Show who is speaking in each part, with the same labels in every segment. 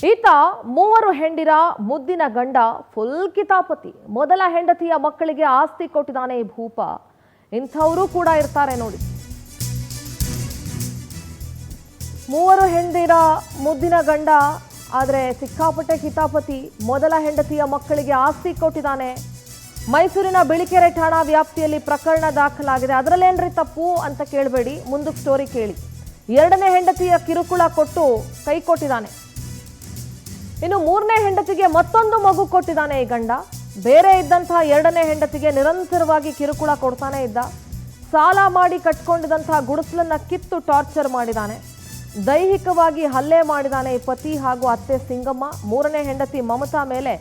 Speaker 1: ಈತ ಮೂವರು ಹೆಂಡಿರ ಮುದ್ದಿನ ಗಂಡ ಫುಲ್ ಕಿತಾಪತಿ. ಮೊದಲ ಹೆಂಡತಿಯ ಮಕ್ಕಳಿಗೆ ಆಸ್ತಿ ಕೊಟ್ಟಿದ್ದಾನೆ ಈ ಭೂಪ. ಇಂಥವರು ಕೂಡ ಇರ್ತಾರೆ ನೋಡಿ. ಮೂವರು ಹೆಂಡಿರ ಮುದ್ದಿನ ಗಂಡ ಆದರೆ ಸಿಕ್ಕಾಪಟ್ಟೆ ಕಿತಾಪತಿ. ಮೊದಲ ಹೆಂಡತಿಯ ಮಕ್ಕಳಿಗೆ ಆಸ್ತಿ ಕೊಟ್ಟಿದ್ದಾನೆ. ಮೈಸೂರಿನ ಬಿಳಿಕೆರೆ ಠಾಣಾ ವ್ಯಾಪ್ತಿಯಲ್ಲಿ ಪ್ರಕರಣ ದಾಖಲಾಗಿದೆ. ಅದರಲ್ಲೇನ್ರಿ ತಪ್ಪು ಅಂತ ಕೇಳಬೇಡಿ, ಮುಂದಕ್ಕೆ ಸ್ಟೋರಿ ಕೇಳಿ. ಎರಡನೇ ಹೆಂಡತಿಯ ಕಿರುಕುಳ ಕೊಟ್ಟು ಕೈ ಕೊಟ್ಟಿದ್ದಾನೆ. ಇನ್ನು ಮೂರನೇ ಹೆಂಡತಿಗೆ ಮತ್ತೊಂದು ಮಗು ಕೊಟ್ಟಿದ್ದಾನೆ ಈ ಗಂಡ. ಬೇರೆ ಇದ್ದಂತಹ ಎರಡನೇ ಹೆಂಡತಿಗೆ ನಿರಂತರವಾಗಿ ಕಿರುಕುಳ ಕೊಡ್ತಾನೆ ಇದ್ದ. ಸಾಲ ಮಾಡಿ ಕಟ್ಕೊಂಡಿದ್ದಂತಹ ಗುಡಿಸಲನ್ನ ಕಿತ್ತು ಟಾರ್ಚರ್ ಮಾಡಿದ್ದಾನೆ. ದೈಹಿಕವಾಗಿ ಹಲ್ಲೆ ಮಾಡಿದ್ದಾನೆ ಈ ಪತಿ ಹಾಗೂ ಅತ್ತೆ ಸಿಂಗಮ್ಮ. ಮೂರನೇ ಹೆಂಡತಿ ಮಮತಾ ಮೇಲೆ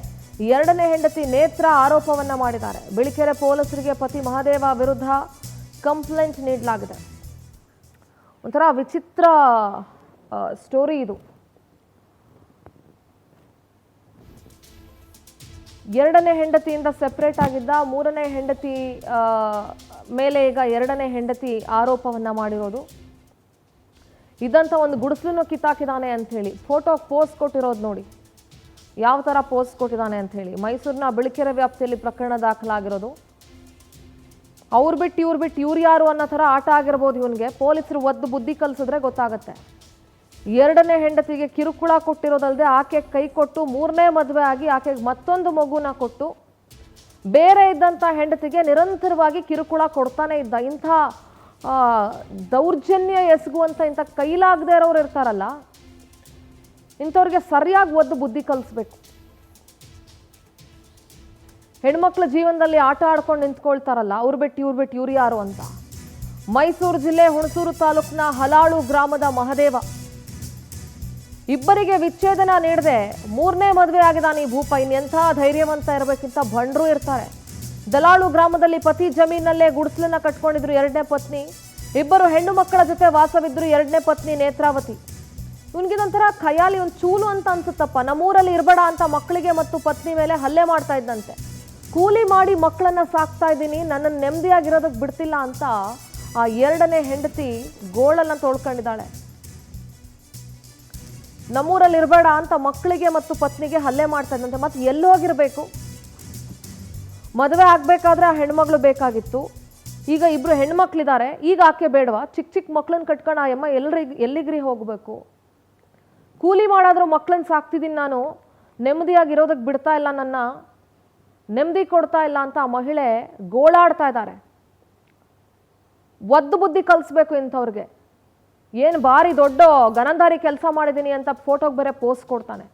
Speaker 1: ಎರಡನೇ ಹೆಂಡತಿ ನೇತ್ರ ಆರೋಪವನ್ನ ಮಾಡಿದ್ದಾರೆ. ಬಿಳಿಕೆರೆ ಪೊಲೀಸರಿಗೆ ಪತಿ ಮಹಾದೇವ ವಿರುದ್ಧ ಕಂಪ್ಲೇಂಟ್ ನೀಡಲಾಗಿದೆ. ಒಂಥರ ವಿಚಿತ್ರ ಸ್ಟೋರಿ ಇದು. ಎರಡನೇ ಹೆಂಡತಿಯಿಂದ ಸೆಪರೇಟ್ ಆಗಿದ್ದ. ಮೂರನೇ ಹೆಂಡತಿ ಮೇಲೆ ಈಗ ಎರಡನೇ ಹೆಂಡತಿ ಆರೋಪವನ್ನ ಮಾಡಿರೋದು. ಇದಂತ ಒಂದು ಗುಡಿಸಲನ್ನು ಕಿತ್ತಾಕಿದ್ದಾನೆ ಅಂತ ಹೇಳಿ ಫೋಟೋ ಪೋಸ್ಟ್ ಕೊಟ್ಟಿರೋದು ನೋಡಿ, ಯಾವ ಥರ ಪೋಸ್ಟ್ ಕೊಟ್ಟಿದ್ದಾನೆ ಅಂತ ಹೇಳಿ. ಮೈಸೂರಿನ ಬಿಳಿಕೆರೆ ವ್ಯಾಪ್ತಿಯಲ್ಲಿ ಪ್ರಕರಣ ದಾಖಲಾಗಿರೋದು. ಅವ್ರು ಬಿಟ್ಟು ಇವ್ರು ಯಾರು ಅನ್ನೋ ಥರ ಆಟ ಆಗಿರ್ಬೋದು ಇವನಿಗೆ. ಪೊಲೀಸರು ಒದ್ದು ಬುದ್ಧಿ ಕಲಿಸಿದ್ರೆ ಗೊತ್ತಾಗತ್ತೆ. ಎರಡನೇ ಹೆಂಡತಿಗೆ ಕಿರುಕುಳ ಕೊಟ್ಟಿರೋದಲ್ಲದೆ ಆಕೆ ಕೈ ಕೊಟ್ಟು ಮೂರನೇ ಮದುವೆ ಆಗಿ ಆಕೆಗೆ ಮತ್ತೊಂದು ಮಗುನ ಕೊಟ್ಟು ಬೇರೆ ಇದ್ದಂಥ ಹೆಂಡತಿಗೆ ನಿರಂತರವಾಗಿ ಕಿರುಕುಳ ಕೊಡ್ತಾನೆ ಇದ್ದ. ಇಂಥ ದೌರ್ಜನ್ಯ ಎಸಗುವಂಥ ಇಂಥ ಕೈಲಾಗದೇ ಇರೋರು ಇರ್ತಾರಲ್ಲ, ಇಂಥವ್ರಿಗೆ ಸರಿಯಾಗಿ ಒದ್ದು ಬುದ್ಧಿ ಕಲಿಸ್ಬೇಕು. ಹೆಣ್ಮಕ್ಳ ಜೀವನದಲ್ಲಿ ಆಟ ಆಡ್ಕೊಂಡು ನಿಂತ್ಕೊಳ್ತಾರಲ್ಲ, ಅವ್ರು ಬಿಟ್ಟು ಇವ್ರು ಯಾರು ಅಂತ. ಮೈಸೂರು ಜಿಲ್ಲೆ ಹುಣಸೂರು ತಾಲೂಕಿನ ಹಲಾಳು ಗ್ರಾಮದ ಮಹದೇವ ಇಬ್ಬರಿಗೆ ವಿಚ್ಛೇದನ ನೀಡದೆ ಮೂರನೇ ಮದುವೆ ಆಗಿದ್ದಾನೆ ಈ ಭೂಪ. ಇನ್ನೆಂಥ ಧೈರ್ಯವಂತ ಇರಬೇಕಿಂತ ಭಂಡ್ರು ಇರ್ತಾರೆ. ದಲಾಳು ಗ್ರಾಮದಲ್ಲಿ ಪತಿ ಜಮೀನಲ್ಲೇ ಗುಡಿಸಲನ್ನ ಕಟ್ಕೊಂಡಿದ್ರು ಎರಡನೇ ಪತ್ನಿ. ಇಬ್ಬರು ಹೆಣ್ಣು ಮಕ್ಕಳ ಜೊತೆ ವಾಸವಿದ್ರು ಎರಡನೇ ಪತ್ನಿ ನೇತ್ರಾವತಿ. ಇವನ್ಗಿದೊಂಥರ ಖಯಾಲಿ, ಒಂದು ಚೂಲು ಅಂತ ಅನ್ಸುತ್ತಪ್ಪ. ನಮ್ಮೂರಲ್ಲಿ ಇರಬೇಡ ಅಂತ ಮಕ್ಕಳಿಗೆ ಮತ್ತು ಪತ್ನಿ ಮೇಲೆ ಹಲ್ಲೆ ಮಾಡ್ತಾ ಇದ್ದಂತೆ. ಕೂಲಿ ಮಾಡಿ ಮಕ್ಕಳನ್ನ ಸಾಕ್ತಾ ಇದ್ದೀನಿ, ನನ್ನನ್ನು ನೆಮ್ಮದಿಯಾಗಿರೋದಕ್ಕೆ ಬಿಡ್ತಿಲ್ಲ ಅಂತ ಆ ಎರಡನೇ ಹೆಂಡತಿ ಗೋಳನ್ನ ತೊಳ್ಕೊಂಡಿದ್ದಾಳೆ. ನಮ್ಮೂರಲ್ಲಿ ಇರಬೇಡ ಅಂತ ಮಕ್ಕಳಿಗೆ ಮತ್ತು ಪತ್ನಿಗೆ ಹಲ್ಲೆ ಮಾಡ್ತಾ ಇದ್ದಂತೆ. ಮತ್ತೆ ಎಲ್ಲಿ ಹೋಗಿರ್ಬೇಕು? ಮದುವೆ ಆಗ್ಬೇಕಾದ್ರೆ ಆ ಹೆಣ್ಮಗಳು ಬೇಕಾಗಿತ್ತು. ಈಗ ಇಬ್ರು ಹೆಣ್ಮಕ್ಳಿದ್ದಾರೆ, ಈಗ ಆಕೆ ಬೇಡವಾ? ಚಿಕ್ಕ ಮಕ್ಳನ್ನ ಕಟ್ಕೊಂಡು ಆ ಅಮ್ಮ ಎಲ್ಲಿಗ್ರಿ ಹೋಗಬೇಕು? ಕೂಲಿ ಮಾಡಾದ್ರೂ ಮಕ್ಳನ್ನ ಸಾಕ್ತಿದ್ದೀನಿ ನಾನು, ನೆಮ್ಮದಿಯಾಗಿರೋದಕ್ಕೆ ಬಿಡ್ತಾ ಇಲ್ಲ, ನನ್ನ ನೆಮ್ಮದಿ ಕೊಡ್ತಾ ಇಲ್ಲ ಅಂತ ಆ ಮಹಿಳೆ ಗೋಳಾಡ್ತಾ ಇದ್ದಾರೆ. ಒದ್ದು ಬುದ್ಧಿ ಕಲಿಸ್ಬೇಕು ಇಂಥವ್ರಿಗೆ. ಏನು ಭಾರಿ ದೊಡ್ಡ ಗನಂದಾರಿ ಕೆಲಸ ಮಾಡಿದ್ದೀನಿ ಅಂತ ಫೋಟೋಗೆ ಬೇರೆ ಪೋಸ್ಟ್ ಕೊಡ್ತಾನೆ.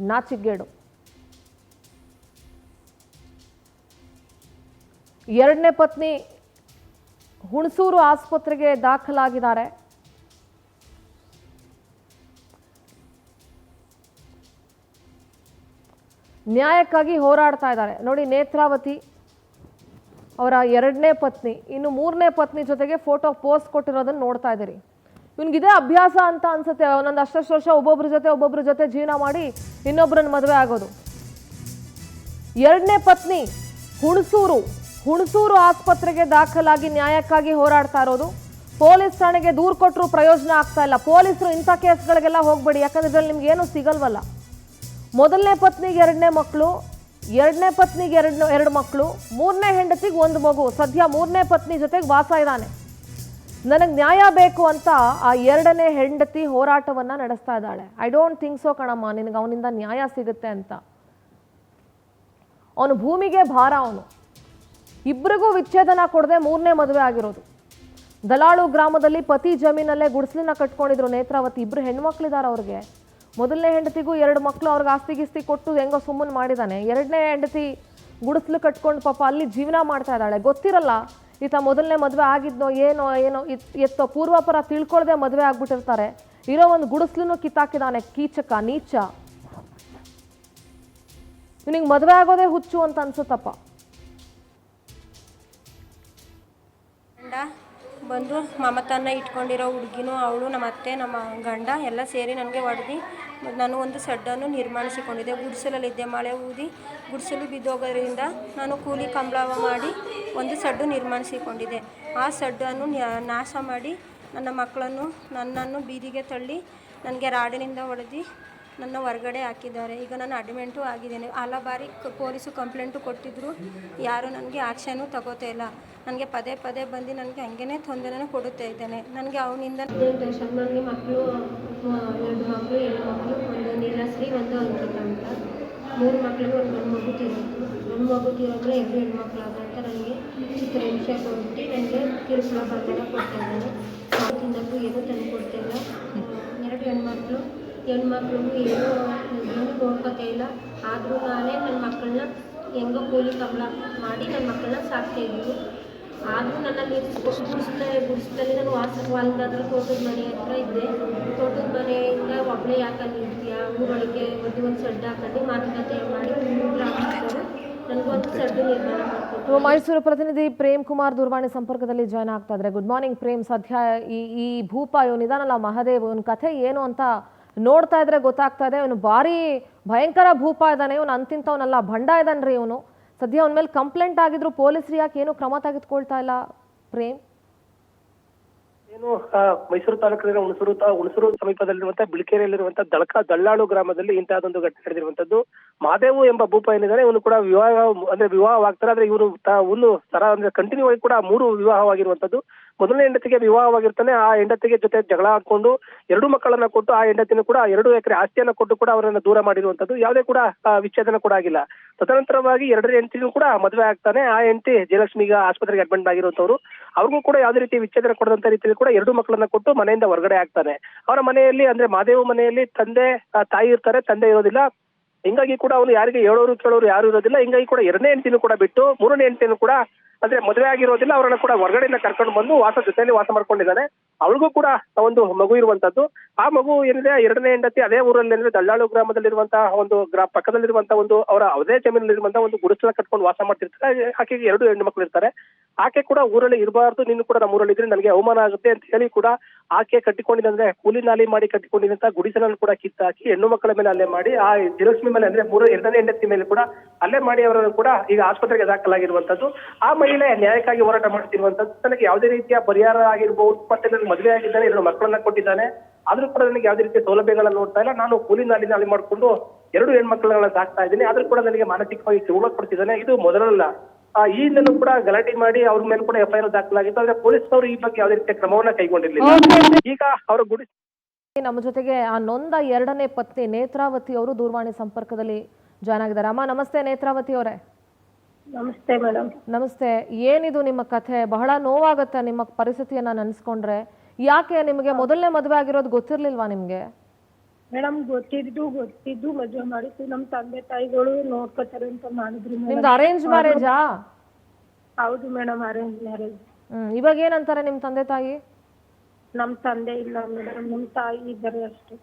Speaker 1: ನಾಚಿಗೇಡು. ಎರಡನೇ ಪತ್ನಿ ಹುಣಸೂರು ಆಸ್ಪತ್ರೆಗೆ ದಾಖಲಾಗಿದ್ದಾರೆ. ನ್ಯಾಯಕ್ಕಾಗಿ ಹೋರಾಡ್ತಾ ಇದ್ದಾರೆ ನೋಡಿ. ನೇತ್ರಾವತಿ ಅವರ ಎರಡನೇ ಪತ್ನಿ, ಇನ್ನು ಮೂರನೇ ಪತ್ನಿ ಜೊತೆಗೆ ಫೋಟೋ ಪೋಸ್ಟ್ ಕೊಟ್ಟಿರೋದನ್ನ ನೋಡ್ತಾ ಇದ್ದೀರಿ. ಇವನಿಗಿದೆ ಅಭ್ಯಾಸ ಅಂತ ಅನ್ಸುತ್ತೆ. ಒಂದೊಂದು ಅಷ್ಟಷ್ಟು ವರ್ಷ ಒಬ್ಬೊಬ್ರ ಜೊತೆ ಜೀವನ ಮಾಡಿ ಇನ್ನೊಬ್ಬರನ್ನ ಮದುವೆ ಆಗೋದು. ಎರಡನೇ ಪತ್ನಿ ಹುಣಸೂರು ಆಸ್ಪತ್ರೆಗೆ ದಾಖಲಾಗಿ ನ್ಯಾಯಕ್ಕಾಗಿ ಹೋರಾಡ್ತಾ ಇರೋದು. ಪೊಲೀಸ್ ಠಾಣೆಗೆ ದೂರು ಕೊಟ್ಟರು ಪ್ರಯೋಜನ ಆಗ್ತಾ ಇಲ್ಲ. ಪೊಲೀಸರು ಇಂಥ ಕೇಸ್ಗಳಿಗೆಲ್ಲ ಹೋಗ್ಬೇಡಿ, ಯಾಕಂದ್ರೆ ಇದ್ರಲ್ಲಿ ನಿಮ್ಗೆ ಏನು ಸಿಗಲ್ವಲ್ಲ. ಮೊದಲನೇ ಪತ್ನಿಗೆ ಎರಡನೇ ಮಕ್ಕಳು, ಎರಡನೇ ಪತ್ನಿಗೆ ಎರಡು ಮಕ್ಕಳು, ಮೂರನೇ ಹೆಂಡತಿಗೆ ಒಂದು ಮಗು. ಸದ್ಯ ಮೂರನೇ ಪತ್ನಿ ಜೊತೆಗೆ ವಾಸ ಇದ್ದಾನೆ. ನನಗೆ ನ್ಯಾಯ ಬೇಕು ಅಂತ ಆ ಎರಡನೇ ಹೆಂಡತಿ ಹೋರಾಟವನ್ನ ನಡೆಸ್ತಾ ಇದ್ದಾಳೆ. ಐ ಡೋಂಟ್ ಥಿಂಕ್ ಸೋ ಕಣಮ್ಮ, ನಿನಗೆ ಅವನಿಂದ ನ್ಯಾಯ ಸಿಗುತ್ತೆ ಅಂತ. ಅವನು ಭೂಮಿಗೆ ಭಾರ. ಅವನು ಇಬ್ಬರಿಗೂ ವಿಚ್ಛೇದನ ಕೊಡದೆ ಮೂರನೇ ಮದುವೆ ಆಗಿರೋದು. ದಲಾಳು ಗ್ರಾಮದಲ್ಲಿ ಪತಿ ಜಮೀನಲ್ಲೇ ಗುಡಿಸಲನ್ನ ಕಟ್ಕೊಂಡಿದ್ರು ನೇತ್ರಾವತಿ. ಇಬ್ರು ಹೆಣ್ಮಕ್ಳಿದ್ದಾರೆ ಅವ್ರಿಗೆ. ಮೊದಲನೇ ಹೆಂಡತಿಗೂ ಎರಡು ಮಕ್ಕಳು, ಅವ್ರಿಗೆ ಆಸ್ತಿ ಗಿಸ್ತಿ ಕೊಟ್ಟು ಹೆಂಗೋ ಸುಮ್ಮನೆ ಮಾಡಿದ್ದಾನೆ. ಎರಡನೇ ಹೆಂಡತಿ ಗುಡಿಸಲು ಕಟ್ಕೊಂಡು ಪಾಪ ಅಲ್ಲಿ ಜೀವನ ಮಾಡ್ತಾ ಇದ್ದಾಳೆ. ಗೊತ್ತಿರಲ್ಲ ಈತ ಮೊದಲನೇ ಮದುವೆ ಆಗಿದ್ನೋ ಏನೋ ಎತ್ತೋ ಪೂರ್ವಾಪರ ತಿಳ್ಕೊಳ್ದೆ ಮದುವೆ ಆಗ್ಬಿಟ್ಟಿರ್ತಾರೆ. ಇರೋ ಒಂದು ಗುಡಿಸಲನ್ನು ಕಿತ್ತಾಕಿದಾನೆ. ಕೀಚಕ, ನೀಚ. ಇವನಿಗೆ ಮದುವೆ ಆಗೋದೇ ಹುಚ್ಚು ಅಂತ ಅನ್ಸುತ್ತಪ್ಪ.
Speaker 2: ಬಂದು ಮಮತನ್ನ ಇಟ್ಕೊಂಡಿರೋ ಹುಡುಗಿನೂ ಅವಳು, ನಮ್ಮ ಅತ್ತೆ, ನಮ್ಮ ಗಂಡ ಎಲ್ಲ ಸೇರಿ ನನಗೆ ಹೊಡೆದು ನಾನು ಒಂದು ಸಡ್ಡನ್ನು ನಿರ್ಮಾಣಿಸಿಕೊಂಡಿದ್ದೆ. ಗುಡಿಸಲಲ್ಲಿದ್ದೆ. ಮಳೆ ಊದಿ ಗುಡಿಸಲು ಬಿದ್ದೋಗೋದ್ರಿಂದ ನಾನು ಕೂಲಿ ಕಂಬಳ ಮಾಡಿ ಒಂದು ಸಡ್ಡು ನಿರ್ಮಾಣಿಸಿಕೊಂಡಿದ್ದೆ. ಆ ಸಡ್ಡನ್ನು ನಾಶ ಮಾಡಿ ನನ್ನ ಮಕ್ಕಳನ್ನು, ನನ್ನನ್ನು ಬೀದಿಗೆ ತಳ್ಳಿ ನನಗೆ ರಾಡಿನಿಂದ ಹೊಡೆದು ನನ್ನ ಹೊರಗಡೆ ಹಾಕಿದ್ದಾರೆ. ಈಗ ನಾನು ಅಡ್ಮಿಂಟು ಆಗಿದ್ದೇನೆ. ಹಲ ಬಾರಿ ಪೊಲೀಸು ಕಂಪ್ಲೇಂಟು ಕೊಟ್ಟಿದ್ದರು, ಯಾರು ನನಗೆ ಆ್ಯಕ್ಷನು ತಗೋತಾ ಇಲ್ಲ. ನನಗೆ ಪದೇ ಪದೇ ಬಂದು ನನಗೆ ಹಂಗೇ ತೊಂದರೆನೂ ಕೊಡುತ್ತಾ ಇದ್ದಾನೆ. ನನಗೆ ಅವನಿಂದ ಟೆನ್ಷನ್. ನನಗೆ ಮಕ್ಕಳು 2 ಮಕ್ಕಳು, ಹೆಣ್ಣು ಮಕ್ಕಳು, ಒಂದು ನೀಲಶ್ರೀ, ಒಂದು ಅಂಕಿತಾ ಅಂತ. 3 ಮಕ್ಕಳಿಗೆ ಒಂದು ಗಂಡು ಮಗು ತೀರೋದು. ಗಂಡು ಮಗು ತೀರೋದ್ರೆ 2 ಹೆಣ್ಮಕ್ಳಾದ ಅಂತ ನನಗೆ ಚಿತ್ರಹಿಂಸೆ ಕೊಟ್ಟು ನನಗೆ ಕಿರುಕುಳ ಬಂಧನ ಕೊಡ್ತಾಯಿದ್ದಾರೆ. ತಿನ್ನಕ್ಕೂ ಏನೂ ತಂದು ಕೊಡ್ತಾಯಿಲ್ಲ. 2 ಹೆಣ್ಮಕ್ಳಿಗೂ ಏನೂ ನೋಡ್ಕೋತಾ ಇಲ್ಲ. ಆದರೂ ನಾನೇ ನನ್ನ ಮಕ್ಕಳನ್ನ ಹೆಂಗೋ ಕೂಲಿ ಕಂಬಳ ಮಾಡಿ ನನ್ನ ಮಕ್ಕಳನ್ನ ಸಾಕ್ತಾಯಿದ್ರು. ಆದರೂ ನನ್ನಲ್ಲಿ ಗುಡಿಸ್ದಲ್ಲಿ ನಾನು ಹೊಲದಾದ್ರೆ ತೋಟದ ಮನೆ ಹತ್ರ ಇದ್ದೆ. ತೋಟದ ಮನೆಯಿಂದ ಒಬ್ಬಳೇ ಯಾಕೆ ಅಲ್ಲಿ ಇರ್ತೀಯಾ, ಊರೊಳಗೆ ಒಂದು ಸೆಡ್ ಹಾಕೊಂಡು ಮಾತುಕತೆ ಮಾಡಿ ನನಗೊಂದು ಸೆಡ್ಡು ನಿರ್ಮಾಣ ಮಾಡ್ಕೊಟ್ಟು.
Speaker 1: ಮೈಸೂರು ಪ್ರತಿನಿಧಿ ಪ್ರೇಮ್ ಕುಮಾರ್ ದೂರವಾಣಿ ಸಂಪರ್ಕದಲ್ಲಿ ಜಾಯ್ನ್ ಆಗ್ತಾ ಇದ್ದಾರೆ. Good morning Prem. ಸದ್ಯ ಈ ಭೂಪ ಇವನಿದಾನಲ್ಲ ಮಹದೇವ್, ಇವನ ಕಥೆ ಏನು ಅಂತ ನೋಡ್ತಾ ಇದ್ರೆ ಗೊತ್ತಾಗ್ತಾ ಇದೆ. ಇವನು ಭಾರಿ ಭಯಂಕರ ಭೂಪ ಇದ್ದಾನೆ. ಇವನು ಅಂತಿಂತವನಲ್ಲ, ಭಂಡ ಇದ್ದಾನ್ರಿ ಇವನು. ಸದ್ಯ ಅವನ ಮೇಲೆ ಕಂಪ್ಲೇಂಟ್ ಆಗಿದ್ರು, ಪೊಲೀಸರು ಯಾಕೆ ಏನು ಕ್ರಮ ತೆಗೆದುಕೊಳ್ತಾ ಇಲ್ಲ ಪ್ರೇಮ್?
Speaker 3: ಏನು ಮೈಸೂರು ತಾಲೂಕಿನ ಹುಣಸೂರು ಸಮೀಪದಲ್ಲಿರುವಂತಹ ಬಿಳಿಕೆರೆಯಲ್ಲಿರುವಂತಹ ದಳ್ಳಾಳು ಗ್ರಾಮದಲ್ಲಿ ಇಂತಹದೊಂದು ಘಟನೆ ನಡೆದಿರುವಂತದ್ದು. ಮಹಾದೇವು ಎಂಬ ಭೂಪ ಏನಿದ್ದಾನೆ, ಇವನು ಕೂಡ ವಿವಾಹವಾಗ್ತಾರೆ. ಆದ್ರೆ ಇವರು ಒಂದು ತರ ಅಂದ್ರೆ ಕಂಟಿನ್ಯೂ ಆಗಿ ಕೂಡ 3 ವಿವಾಹವಾಗಿರುವಂತದ್ದು. ಮೊದಲನೇ ಹೆಂಡತಿಗೆ ವಿವಾಹವಾಗಿರ್ತಾನೆ. ಆ ಹೆಂಡತಿಗೆ ಜೊತೆ ಜಗಳ ಹಾಕೊಂಡು 2 ಮಕ್ಕಳನ್ನ ಕೊಟ್ಟು ಆ ಹೆಂಡತಿನೂ ಕೂಡ 2 ಎಕರೆ ಆಸ್ತಿಯನ್ನ ಕೊಟ್ಟು ಕೂಡ ಅವರನ್ನ ದೂರ ಮಾಡಿರುವಂತದ್ದು. ಯಾವುದೇ ಕೂಡ ವಿಚ್ಛೇದನ ಕೂಡ ಆಗಿಲ್ಲ. ತದನಂತರವಾಗಿ 2ನೇ ಹೆಂಡತಿನೂ ಕೂಡ ಮದುವೆ ಆಗ್ತಾನೆ. ಆ ಹೆಂಡತಿ ಜಯಲಕ್ಷ್ಮಿಗ ಆಸ್ಪತ್ರೆಗೆ ಅಡ್ಮಿಟ್ ಆಗಿರುವಂತವ್ರು. ಅವ್ರಿಗೂ ಕೂಡ ಯಾವುದೇ ರೀತಿ ವಿಚ್ಛೇದನ ಕೊಡದಂತ ರೀತಿಯಲ್ಲಿ ಕೂಡ 2 ಮಕ್ಕಳನ್ನ ಕೊಟ್ಟು ಮನೆಯಿಂದ ಹೊರಗಡೆ ಆಗ್ತಾನೆ. ಅವರ ಮನೆಯಲ್ಲಿ ಅಂದ್ರೆ ಮಹಾದೇವ್ ಮನೆಯಲ್ಲಿ ತಾಯಿ ಇರ್ತಾರೆ, ತಂದೆ ಇರೋದಿಲ್ಲ. ಹಿಂಗಾಗಿ ಕೂಡ ಅವನು ಯಾರಿಗೆ ಹೇಳೋರು ಕೇಳೋರು ಯಾರು ಇರೋದಿಲ್ಲ. ಹಿಂಗಾಗಿ ಕೂಡ 2ನೇ ಹೆಂಡತಿನೂ ಕೂಡ ಬಿಟ್ಟು 3ನೇ ಹೆಂಡತಿನೂ ಕೂಡ ಅಂದ್ರೆ ಮದುವೆ ಆಗಿರೋದಿಲ್ಲ, ಅವರನ್ನ ಕೂಡ ಹೊರಗಡೆಯಿಂದ ಕರ್ಕೊಂಡು ಬಂದು ಜೊತೆಯಲ್ಲಿ ವಾಸ ಮಾಡ್ಕೊಂಡಿದ್ದಾನೆ. ಅವಳಿಗೂ ಕೂಡ ಒಂದು ಮಗು ಇರುವಂತದ್ದು. ಆ ಮಗು ಏನಿದೆ 2ನೇ ಹೆಂಡತಿ ಅದೇ ಊರಲ್ಲಿ ಅಂದ್ರೆ ದಳ್ಳಾಳು ಗ್ರಾಮದಲ್ಲಿರುವಂತಹ ಒಂದು ಪಕ್ಕದಲ್ಲಿರುವಂತಹ ಒಂದು ಅವರ ಅದೇ ಜಮೀನಲ್ಲಿರುವಂತಹ ಒಂದು ಗುಡಿಸಲ ಕಟ್ಕೊಂಡು ವಾಸ ಮಾಡ್ತಿರ್ತಾರೆ. ಆಕೆಗೆ 2 ಹೆಣ್ಣು ಮಕ್ಕಳು ಇರ್ತಾರೆ. ಆಕೆ ಕೂಡ ಊರಲ್ಲಿ ಇರಬಾರ್ದು, ನೀನು ಕೂಡ ನಮ್ಮ ಊರಲ್ಲಿ ಇದ್ರೆ ನನಗೆ ಅವಮಾನ ಆಗುತ್ತೆ ಅಂತ ಹೇಳಿ ಕೂಡ ಆಕೆ ಕಟ್ಟಿಕೊಂಡಿದ್ರೆ ಕೂಲಿ ನಾಲಿ ಮಾಡಿ ಕಟ್ಟಿಕೊಂಡಿದ್ದಂತ ಗುಡಿಸಲನ್ನು ಕೂಡ ಕಿತ್ತಾಕಿ ಹೆಣ್ಣು ಮಕ್ಕಳ ಮೇಲೆ ಅಲ್ಲೇ ಮಾಡಿ, ಆ ಜಯಲಕ್ಷ್ಮಿ ಮೇಲೆ ಅಂದ್ರೆ 2ನೇ ಹೆಂಡತಿ ಮೇಲೆ ಕೂಡ ಅಲ್ಲೇ ಮಾಡಿ ಅವರನ್ನು ಕೂಡ ಈಗ ಆಸ್ಪತ್ರೆಗೆ ದಾಖಲಾಗಿರುವಂತದ್ದು. ಆ ಮಹಿಳೆ ನ್ಯಾಯಕ್ಕಾಗಿ ಹೋರಾಟ ಮಾಡ್ತಿರುವಂತದ್ದು. ತನಗೆ ಯಾವುದೇ ರೀತಿಯ ಪರಿಹಾರ ಆಗಿರ್ಬಹುದು, ಮತ್ತೆ ನನಗೆ ಮದುವೆ ಆಗಿದ್ದಾನೆ, 2 ಮಕ್ಕಳನ್ನ ಕೊಟ್ಟಿದ್ದಾನೆ, ಆದ್ರೂ ಕೂಡ ನನಗೆ ಯಾವುದೇ ರೀತಿಯ ಸೌಲಭ್ಯಗಳನ್ನ ನೋಡ್ತಾ ಇಲ್ಲ. ನಾನು ಕೂಲಿ ನಾಲಿ ಮಾಡ್ಕೊಂಡು 2 ಹೆಣ್ಮಕ್ಳನ್ನ ಸಾಕ್ತಾ ಇದ್ದೀನಿ, ಆದ್ರೂ ಕೂಡ ನನಗೆ ಮಾನಸಿಕವಾಗಿ ಕಿರುಕುಳ ಕೊಡ್ತಿದ್ದಾನೆ. ಇದು ಮೊದಲಲ್ಲ, ಈ ಹಿಂದೆನೂ ಕೂಡ ಗಲಾಟೆ ಮಾಡಿ ಅವ್ರ ಮೇಲೆ ಕೂಡ FIR ದಾಖಲಾಗಿತ್ತು. ಆದ್ರೆ ಪೊಲೀಸರು ಈ ಬಗ್ಗೆ ಯಾವುದೇ ರೀತಿಯ ಕ್ರಮವನ್ನ ಕೈಗೊಂಡಿರಲಿಲ್ಲ. ಈಗ ಅವರ
Speaker 1: ನಮ್ಮ ಜೊತೆಗೆ ಆ ನೊಂದ 2ನೇ ಪತ್ನಿ ನೇತ್ರಾವತಿ ಅವರು ದೂರವಾಣಿ ಸಂಪರ್ಕದಲ್ಲಿ ಜಾಯ್ನ್ ಆಗಿದ್ದಾರೆ. ಅಮ್ಮ ನಮಸ್ತೆ ನೇತ್ರಾವತಿ ಅವರೇ.
Speaker 2: ನಮಸ್ತೆ ಮೇಡಮ್.
Speaker 1: ನಮಸ್ತೆ. ಏನಿದು ನಿಮ್ಮ ಕಥೆ? ಬಹಳ ನೋವಾಗುತ್ತೆ ನಿಮ್ಮ ಪರಿಸ್ಥಿತಿಯನ್ನ ನೆನೆಸ್ಕೊಂಡ್ರೆ. ಯಾಕೆ ನಿಮಗೆ ಮೊದಲನೇ ಮದುವೆ ಆಗಿರೋದು ಗೊತ್ತಿರ್ಲಿಲ್ವಾ ನಿಮ್ಗೆ?
Speaker 2: ಮೇಡಮ್ ಗೊತ್ತಿದ್ದು ಮದುವೆ ಮಾಡಿದ್ದು. ನಮ್ಮ ತಂದೆ ತಾಯಿಗಳು ನೋಡ್ಕೋತಾರೆ ಅಂತ ಮಾಡಿದ್ರು.
Speaker 1: ನಿಮ್ದು ಅರೇಂಜ್ ಮ್ಯಾರೇಜಾ?
Speaker 2: ಹೌದು ಮೇಡಮ್, ಅರೇಂಜ್ ಮ್ಯಾರೇಜ್.
Speaker 1: ಇವಾಗ ಏನಂತಾರೆ ನಿಮ್ ತಂದೆ ತಾಯಿ?
Speaker 2: ನಮ್ಮ ತಂದೆ ಇಲ್ಲ ಮೇಡಮ್, ನಮ್ಮ ತಾಯಿ ಇದ್ದಾರೆ ಅಷ್ಟೇ.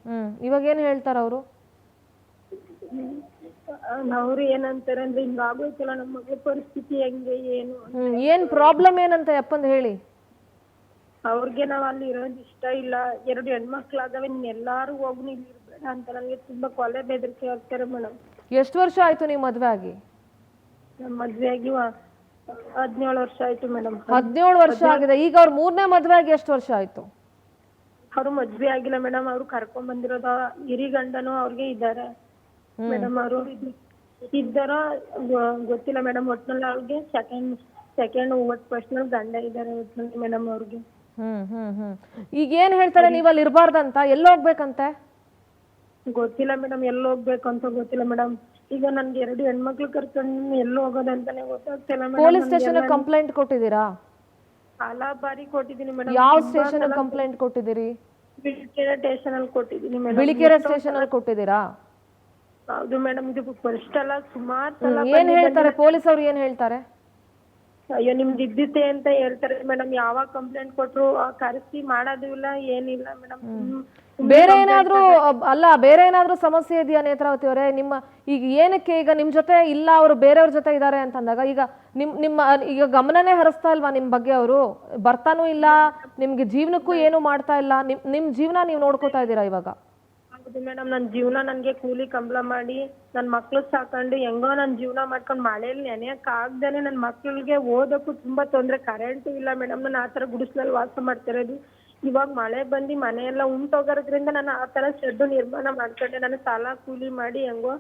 Speaker 1: ಇವಾಗ ಏನ್ ಹೇಳ್ತಾರ ಅವರು?
Speaker 2: ಅವ್ರು ಏನಂತಾರೆ ಅಂದ್ರೆ ಹಿಂಗಾಗೋಯ್ತಲ್ಲ ನಮ್ಮ ಮಗಳ ಪರಿಸ್ಥಿತಿ ಹೆಂಗೆ ಏನು.
Speaker 1: ಏನ್ ಪ್ರಾಬ್ಲಮ್ ಏನಂತ ಯಪ್ಪಂದ್ ಹೇಳಿ.
Speaker 2: ಅವ್ರಿಗೆ ನಾವ್ ಅಲ್ಲಿ ಇರೋದು ಇಷ್ಟ ಇಲ್ಲ, 2 ಹೆಣ್ಮಕ್ಳಾದವೆ, ನೀನ್ ಎಲ್ಲಾರು ಹೋಗಿ ನೀನ್ ಇರ್ಬೇಡ ಅಂತ ನನಗೆ ತುಂಬಾ ಕೊಲೆ ಬೆದರಿಕೆ ಆಗ್ತಾರೆ ಮೇಡಮ್.
Speaker 1: ಎಷ್ಟು ವರ್ಷ ಆಯ್ತು ನೀವು ಮದ್ವೆ ಆಗಿ?
Speaker 2: ನಮ್ಮ ಮದ್ವೆ ಆಗಿ 17 ವರ್ಷ ಆಯ್ತು ಮೇಡಮ್.
Speaker 1: 17 ವರ್ಷ ಆಗಿದೆ. ಈಗ ಅವ್ರ 3ನೇ ಮದ್ವೆ ಆಗಿ ಎಷ್ಟು ವರ್ಷ ಆಯ್ತು?
Speaker 2: ಅವ್ರು ಮದ್ವೆ ಆಗಿಲ್ಲ ಮೇಡಮ್, ಅವ್ರು ಕರ್ಕೊಂಡ್ ಬಂದಿರೋದು ಹಿರಿ ಗಂಡನು ಅವ್ರಿಗೆ ಇದ್ದಾರೆ ಮೇಡಮ್. ಅವರು ಇದ್ದಾರೋ ಗೊತ್ತಿಲ್ಲ ಮೇಡಮ್. ಒಟ್ನಲ್ಲಿ ಅವ್ರಿಗೆ ಸೆಕೆಂಡ್ ಪರ್ಸನಲ್ ಗಂಡ ಇದ್ದಾರೆ ಒಟ್ನಲ್ಲಿ ಮೇಡಮ್ ಅವ್ರಿಗೆ.
Speaker 1: ಈಗ ಏನ್ ಹೇಳ್ತಾರೆ, ನೀವ್ ಅಲ್ಲಿ ಇರ್ಬಾರ್ದಂತ? ಎಲ್ಲಿ ಹೋಗ್ಬೇಕಂತೆ?
Speaker 2: ಗೊತ್ತಿಲ್ಲ ಮೇಡಮ್, ಎಲ್ಲಿ ಹೋಗ್ಬೇಕು ಅಂತ ಗೊತ್ತಿಲ್ಲ ಮೇಡಮ್. ಈಗ ನನ್ಗೆ 2 ಹೆಣ್ಮಕ್ಳು ಕರ್ಕೊಂಡು ಎಲ್ಲಿ ಹೋಗೋದಂತಾನೆ ಗೊತ್ತಾಗ್ತಿಲ್ಲ ಮೇಡಮ್.
Speaker 1: ಪೊಲೀಸ್ ಸ್ಟೇಷನ್ ಕಂಪ್ಲೇಂಟ್ ಕೊಟ್ಟಿದ್ದೀರಾ?
Speaker 2: ಹಲ ಬಾರಿ ಕೊಟ್ಟಿದ್ದೀನಿ ಮೇಡಮ್.
Speaker 1: ಯಾವ ಸ್ಟೇಷನ್ ಕಂಪ್ಲೇಂಟ್ ಕೊಟ್ಟಿದ್ದೀರಿ?
Speaker 2: ಬಿಳಿಕೆರೆ ಸ್ಟೇಷನ್ ಅಲ್ಲಿ ಕೊಟ್ಟಿದ್ದೀನಿ ಮೇಡಮ್.
Speaker 1: ಬಿಳಿಕೆರೆ ಸ್ಟೇಷನ್ ಅಲ್ಲಿ ಕೊಟ್ಟಿದ್ದೀರಾ?
Speaker 2: ಹೌದು ಮೇಡಮ್. ಇದು ಫಸ್ಟ್ ಅಲ್ಲ, ಸುಮಾರು ಸಲ.
Speaker 1: ಏನ್ ಹೇಳ್ತಾರೆ ಪೊಲೀಸ್ ಅವ್ರು? ಏನ್ ಹೇಳ್ತಾರೆ?
Speaker 2: ಅಯ್ಯೋ ನಿಮ್ದು ಇದ್ದಿತ್ತೆ ಅಂತ ಹೇಳ್ತಾರೆ ಮೇಡಮ್. ಯಾವಾಗ ಕಂಪ್ಲೇಂಟ್ ಕೊಟ್ರು ಕರೆಸಿ ಮಾಡೋದು ಇಲ್ಲ, ಏನಿಲ್ಲ ಮೇಡಮ್.
Speaker 1: ಬೇರೆ ಏನಾದ್ರೂ ಬೇರೆ ಏನಾದ್ರೂ ಸಮಸ್ಯೆ ಇದೆಯಾ ನೇತ್ರಾವತಿ ಅವರೇ? ನಿಮ್ಮ ಈಗ ಏನಕ್ಕೆ ಈಗ ನಿಮ್ ಜೊತೆ ಇಲ್ಲ, ಅವರು ಬೇರೆಯವ್ರ ಜೊತೆ ಇದ್ದಾರೆ ಅಂತಂದಾಗ ಈಗ ನಿಮ್ಮ ಈಗ ಗಮನನೇ ಹರಿಸ್ತಾ ಇಲ್ವಾ ನಿಮ್ ಬಗ್ಗೆ? ಅವರು ಬರ್ತಾನೂ ಇಲ್ಲ, ನಿಮ್ಗೆ ಜೀವನಕ್ಕೂ ಏನು ಮಾಡ್ತಾ ಇಲ್ಲ. ನಿಮ್ ಜೀವನ ನೀವು ನೋಡ್ಕೋತಾ ಇದ್ದೀರಾ ಇವಾಗ?
Speaker 2: ಹೌದು ಮೇಡಮ್, ನನ್ನ ಜೀವನ ನನಗೆ ಕೂಲಿ ಕಂಬಳ ಮಾಡಿ ನನ್ನ ಮಕ್ಳು ಸಾಕೊಂಡು ಹೆಂಗೋ ನನ್ನ ಜೀವನ ಮಾಡ್ಕೊಂಡು ಮಳೆಯಲ್ಲಿ ನೆನೆಯಕ್ಕೆ ಆಗ್ದೇನೆ ನನ್ನ ಮಕ್ಳಿಗೆ ಓದೋಕ್ಕೂ ತುಂಬಾ ತೊಂದರೆ. ಕರೆಂಟು ಇಲ್ಲ ಮೇಡಮ್, ನಾನು ಆ ಥರ ಗುಡಿಸ್ಲಲ್ಲಿ ವಾಸ ಮಾಡ್ತಿರೋದು.
Speaker 4: ಇವಾಗ ಮಳೆ ಬಂದು ಮನೆ ಎಲ್ಲ ಉಂಟೋಗೋದ್ರಿಂದ ನಾನು ಆ ಥರ ಶೆಡ್ಡು ನಿರ್ಮಾಣ ಮಾಡ್ಕೊಂಡೆ. ನಾನು ಸಾಲ ಕೂಲಿ ಮಾಡಿ ಹೆಂಗೋ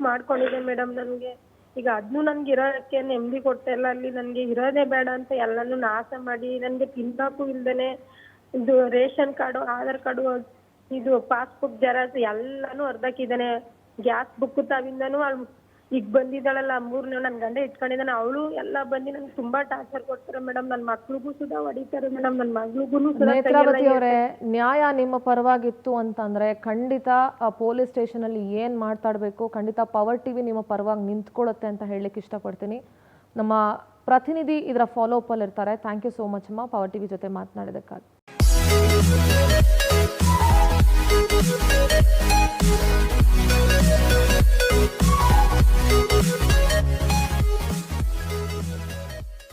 Speaker 4: ಮಾಡ್ಕೊಂಡಿದ್ದೆ ಮೇಡಮ್. ನನಗೆ ಈಗ ಅದನ್ನು ನನ್ಗೆ ಇರೋಕ್ಕೆ ನೆಮ್ಮದಿ ಕೊಡ್ತಾಯಿಲ್ಲ. ಅಲ್ಲಿ ನನಗೆ ಇರೋದೇ ಬೇಡ ಅಂತ ಎಲ್ಲನೂ ನಾಶ ಮಾಡಿ ನನಗೆ ತಿನ್ನೋಕ್ಕೂ ಇಲ್ದೇ ಇದು ರೇಷನ್ ಕಾರ್ಡು, ಆಧಾರ್ ಕಾರ್ಡು, ಇದು ಪಾಸ್ಬುಕ್ ಜೆರಾಕ್ಸ್ ಎಲ್ಲನೂ ಹೊರ್ದಾಕಿದ್ದಾನೆ. ಗ್ಯಾಸ್ ಬುಕ್ ತಾವಿಂದನೂ ಅಲ್ಲಿ ಈಗ ಬಂದಿದ್ದಾಳಲ್ಲ ಮೂರನೇ ನನ್ನ ಗಂಡ ಇಟ್ಕೊಂಡಿದ್ದಾನೆ, ಅವಳು ಎಲ್ಲ ಬಂದು ನಂಗೆ ತುಂಬಾ ಟಾರ್ಚರ್ ಕೊಡ್ತಾರೆ ಮೇಡಮ್. ನನ್ನ ಮಕ್ಳಿಗೂ ಸುಧಾ ಹೊಡಿತಾರೆ ಮೇಡಮ್. ನನ್ನ ಮಗಳಿಗೂ
Speaker 1: ನೇತ್ರಾವತಿ ಅವರೇ, ನ್ಯಾಯ ನಿಮ್ಮ ಪರವಾಗಿತ್ತು ಅಂತಂದ್ರೆ ಖಂಡಿತ ಪೊಲೀಸ್ ಸ್ಟೇಷನ್ ಅಲ್ಲಿ ಏನ್ ಮಾತಾಡಬೇಕು, ಖಂಡಿತ ಪವರ್ ಟಿವಿ ನಿಮ್ಮ ಪರವಾಗಿ ನಿಂತ್ಕೊಳ್ಳುತ್ತೆ ಅಂತ ಹೇಳಲಿಕ್ಕೆ ಇಷ್ಟಪಡ್ತೀನಿ. ನಮ್ಮ ಪ್ರತಿನಿಧಿ ಇದರ ಫಾಲೋ ಅಪ್ ಅಲ್ಲಿ ಇರ್ತಾರೆ. ಥ್ಯಾಂಕ್ ಯು ಸೋ ಮಚ್ ಅಮ್ಮ ಪವರ್ ಟಿವಿ ಜೊತೆ ಮಾತನಾಡಿದ್ದಕ್ಕಾಗಿ.